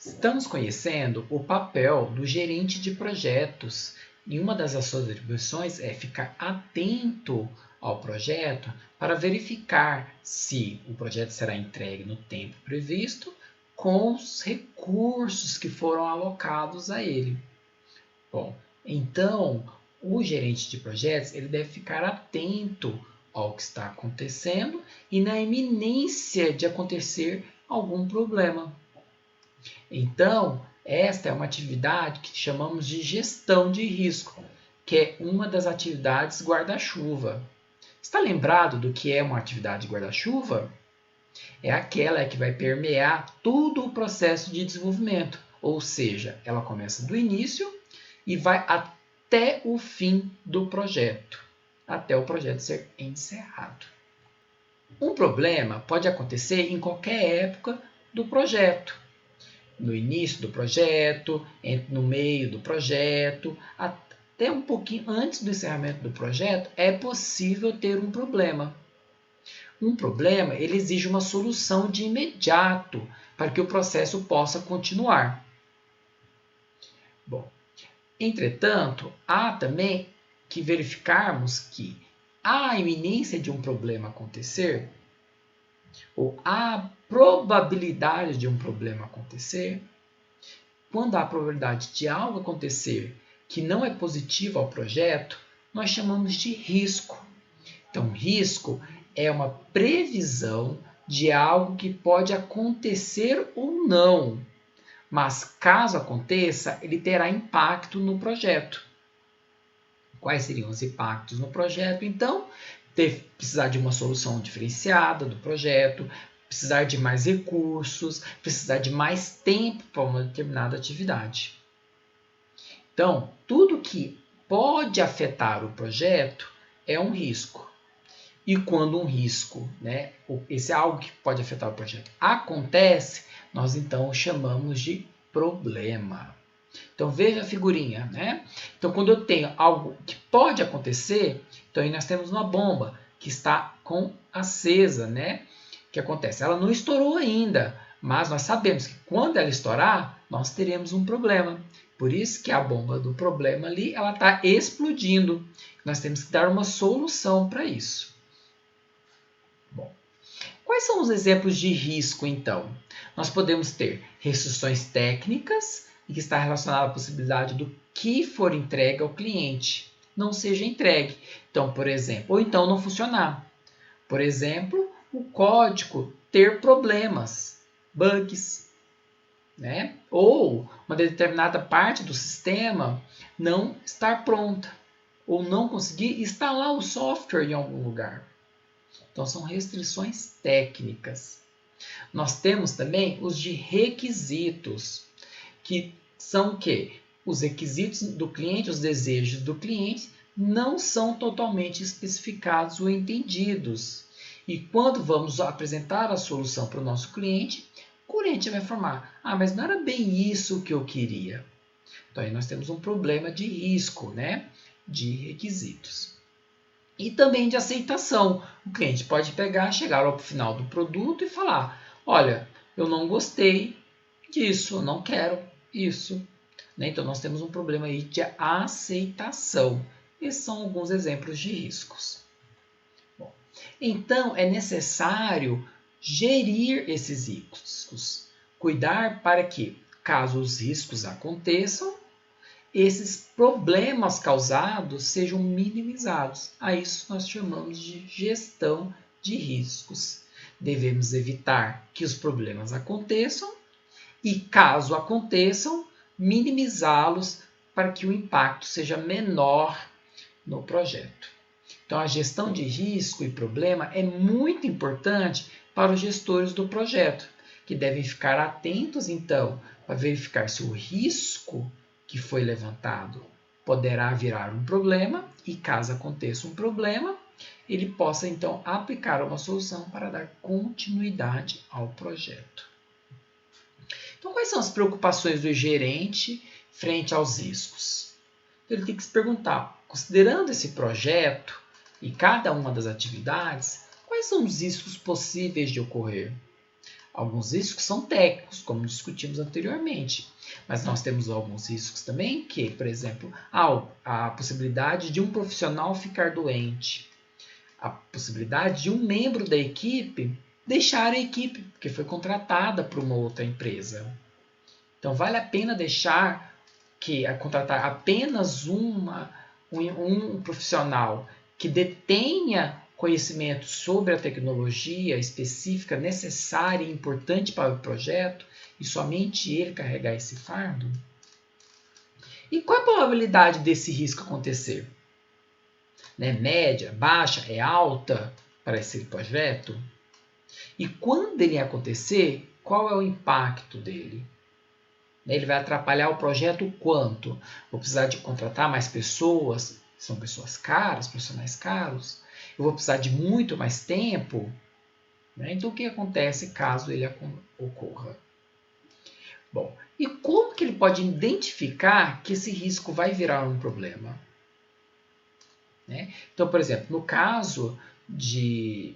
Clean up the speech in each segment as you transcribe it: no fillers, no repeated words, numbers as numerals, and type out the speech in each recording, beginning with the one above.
Estamos conhecendo o papel do gerente de projetos e uma das suas atribuições é ficar atento ao projeto para verificar se o projeto será entregue no tempo previsto com os recursos que foram alocados a ele. Bom, então o gerente de projetos ele deve ficar atento ao que está acontecendo e na iminência de acontecer algum problema. Então, esta é uma atividade que chamamos de gestão de risco, que é uma das atividades guarda-chuva. Está lembrado do que é uma atividade guarda-chuva? É aquela que vai permear todo o processo de desenvolvimento, ou seja, ela começa do início e vai até o fim do projeto, até o projeto ser encerrado. Um problema pode acontecer em qualquer época do projeto. No início do projeto, no meio do projeto, até um pouquinho antes do encerramento do projeto, é possível ter um problema. Um problema ele exige uma solução de imediato para que o processo possa continuar. Bom, entretanto, há também que verificarmos que a iminência de um problema acontecer, ou a probabilidade de um problema acontecer, quando há a probabilidade de algo acontecer que não é positivo ao projeto, nós chamamos de risco. Então, risco é uma previsão de algo que pode acontecer ou não, mas caso aconteça, ele terá impacto no projeto. Quais seriam os impactos no projeto? Então, precisar de uma solução diferenciada do projeto, precisar de mais recursos, precisar de mais tempo para uma determinada atividade. Então, tudo que pode afetar o projeto é um risco. E quando um risco, esse é algo que pode afetar o projeto, acontece, nós então o chamamos de problema. Então veja a figurinha, Então quando eu tenho algo que pode acontecer, então aí nós temos uma bomba que está acesa, que acontece? Ela não estourou ainda, mas nós sabemos que quando ela estourar, nós teremos um problema. Por isso que a bomba do problema ali, ela está explodindo. Nós temos que dar uma solução para isso. Bom, quais são os exemplos de risco, então? Nós podemos ter restrições técnicas, e que está relacionada à possibilidade do que for entregue ao cliente não seja entregue. Então, por exemplo, ou então não funcionar. Por exemplo, o código ter problemas, bugs, ou uma determinada parte do sistema não estar pronta, ou não conseguir instalar o software em algum lugar. Então, são restrições técnicas. Nós temos também os de requisitos, que são o quê? Os requisitos do cliente, os desejos do cliente, não são totalmente especificados ou entendidos. E quando vamos apresentar a solução para o nosso cliente, o cliente vai informar, mas não era bem isso que eu queria. Então, aí nós temos um problema de risco, de requisitos. E também de aceitação. O cliente pode chegar ao final do produto e falar, olha, eu não gostei disso, eu não quero isso. Então, nós temos um problema aí de aceitação. Esses são alguns exemplos de riscos. Bom, então, é necessário gerir esses riscos. Cuidar para que, caso os riscos aconteçam, esses problemas causados sejam minimizados. A isso nós chamamos de gestão de riscos. Devemos evitar que os problemas aconteçam e, caso aconteçam, minimizá-los para que o impacto seja menor no projeto. Então, a gestão de risco e problema é muito importante para os gestores do projeto, que devem ficar atentos, então, para verificar se o risco que foi levantado poderá virar um problema e, caso aconteça um problema, ele possa, então, aplicar uma solução para dar continuidade ao projeto. Então, quais são as preocupações do gerente frente aos riscos? Ele tem que se perguntar, considerando esse projeto e cada uma das atividades, quais são os riscos possíveis de ocorrer? Alguns riscos são técnicos, como discutimos anteriormente, mas nós temos alguns riscos também que, por exemplo, a possibilidade de um profissional ficar doente, a possibilidade de um membro da equipe deixar a equipe, porque foi contratada por uma outra empresa. Então, vale a pena contratar apenas um profissional que detenha conhecimento sobre a tecnologia específica necessária e importante para o projeto e somente ele carregar esse fardo? E qual a probabilidade desse risco acontecer? Média, baixa, é alta para esse projeto? E quando ele acontecer, qual é o impacto dele? Ele vai atrapalhar o projeto quanto? Vou precisar de contratar mais pessoas? São pessoas caras, profissionais caros? Eu vou precisar de muito mais tempo? Então, o que acontece caso ele ocorra? Bom, e como que ele pode identificar que esse risco vai virar um problema? Então, por exemplo, no caso de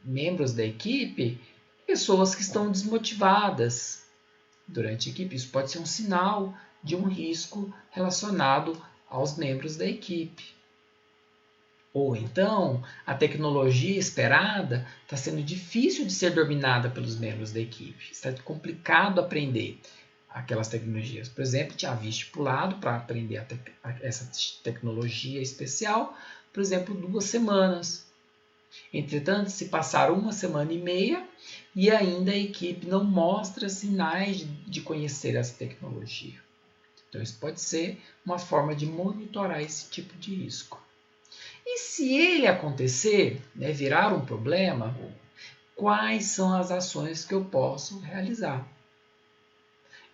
membros da equipe, pessoas que estão desmotivadas durante a equipe, isso pode ser um sinal de um risco relacionado aos membros da equipe. Ou então, a tecnologia esperada está sendo difícil de ser dominada pelos membros da equipe. Está complicado aprender aquelas tecnologias. Por exemplo, tinha estipulado para aprender essa tecnologia especial, por exemplo, 2 semanas. Entretanto, se passaram 1 semana e meia e ainda a equipe não mostra sinais de conhecer essa tecnologia. Então, isso pode ser uma forma de monitorar esse tipo de risco. E se ele acontecer, virar um problema, quais são as ações que eu posso realizar?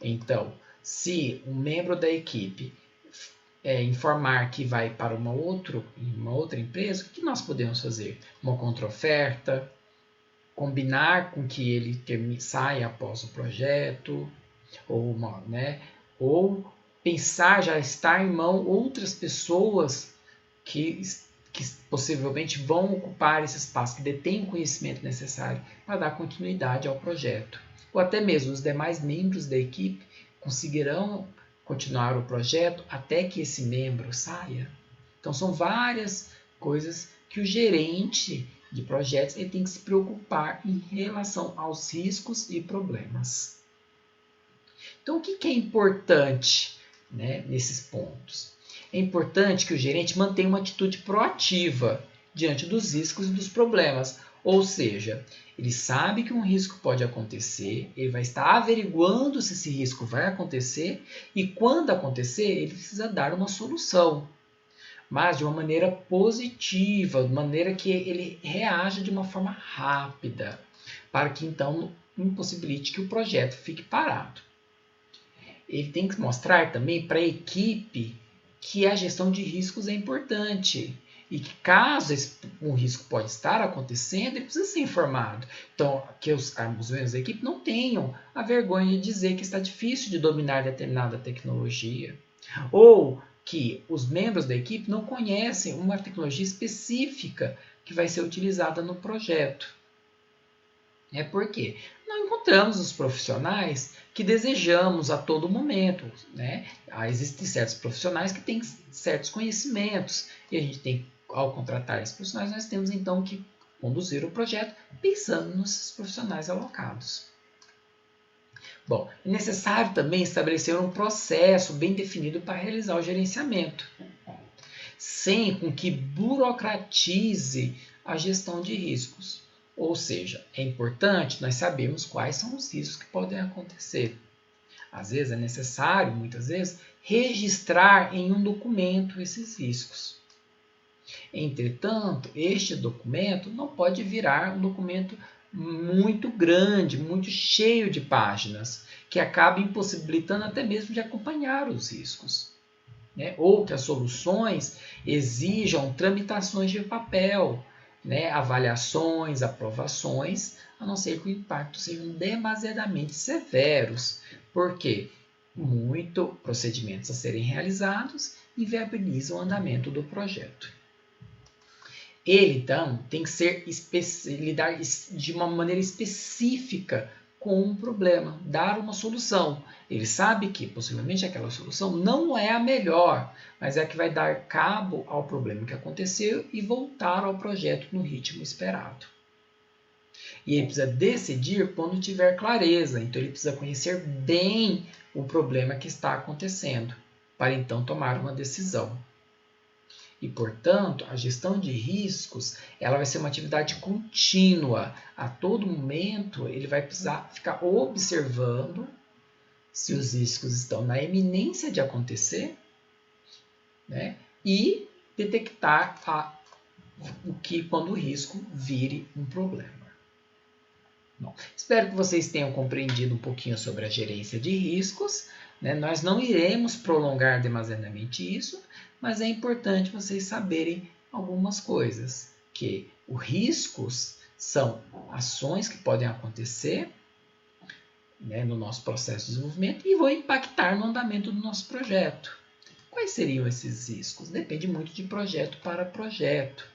Então, se um membro da equipe informar que vai para uma outra empresa, o que nós podemos fazer? Uma contra-oferta, combinar com que ele saia após o projeto, ou pensar já estar em mão outras pessoas que possivelmente vão ocupar esse espaço, que detêm o conhecimento necessário para dar continuidade ao projeto. Ou até mesmo os demais membros da equipe conseguirão continuar o projeto até que esse membro saia. Então, são várias coisas que o gerente de projetos ele tem que se preocupar em relação aos riscos e problemas. Então, o que é importante nesses pontos? É importante que o gerente mantenha uma atitude proativa diante dos riscos e dos problemas. Ou seja, ele sabe que um risco pode acontecer, ele vai estar averiguando se esse risco vai acontecer e quando acontecer, ele precisa dar uma solução. Mas de uma maneira positiva, de maneira que ele reaja de uma forma rápida, para que então impossibilite que o projeto fique parado. Ele tem que mostrar também para a equipe que a gestão de riscos é importante e que caso um risco pode estar acontecendo, ele precisa ser informado. Então, que os membros da equipe não tenham a vergonha de dizer que está difícil de dominar determinada tecnologia. Ou que os membros da equipe não conhecem uma tecnologia específica que vai ser utilizada no projeto. Por quê? Não encontramos os profissionais que desejamos a todo momento. Existem certos profissionais que têm certos conhecimentos e a gente tem, ao contratar esses profissionais, nós temos então que conduzir o projeto pensando nos profissionais alocados. Bom, é necessário também estabelecer um processo bem definido para realizar o gerenciamento, sem com que burocratize a gestão de riscos. Ou seja, é importante nós sabermos quais são os riscos que podem acontecer. Às vezes é necessário, muitas vezes, registrar em um documento esses riscos. Entretanto, este documento não pode virar um documento muito grande, muito cheio de páginas, que acaba impossibilitando até mesmo de acompanhar os riscos. Ou que as soluções exijam tramitações de papel, avaliações, aprovações, a não ser que o impacto sejam demasiadamente severos, porque muitos procedimentos a serem realizados inviabilizam o andamento do projeto. Ele, então, tem que lidar de uma maneira específica com um problema, dar uma solução. Ele sabe que possivelmente aquela solução não é a melhor, mas é a que vai dar cabo ao problema que aconteceu e voltar ao projeto no ritmo esperado. E ele precisa decidir quando tiver clareza, então ele precisa conhecer bem o problema que está acontecendo, para então tomar uma decisão. E, portanto, a gestão de riscos ela vai ser uma atividade contínua. A todo momento, ele vai precisar ficar observando se os riscos estão na iminência de acontecer, né? E detectar o que quando o risco vire um problema. Bom, espero que vocês tenham compreendido um pouquinho sobre a gerência de riscos, né? Nós não iremos prolongar demasiadamente isso, mas é importante vocês saberem algumas coisas, que os riscos são ações que podem acontecer, né, no nosso processo de desenvolvimento e vão impactar no andamento do nosso projeto. Quais seriam esses riscos? Depende muito de projeto para projeto,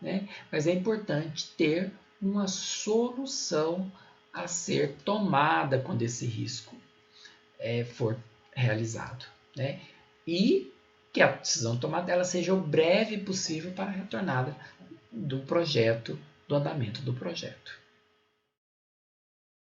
né? Mas é importante ter uma solução a ser tomada quando esse risco for realizado, né? E que a decisão tomada ela seja o breve possível para a retornada do projeto, do andamento do projeto.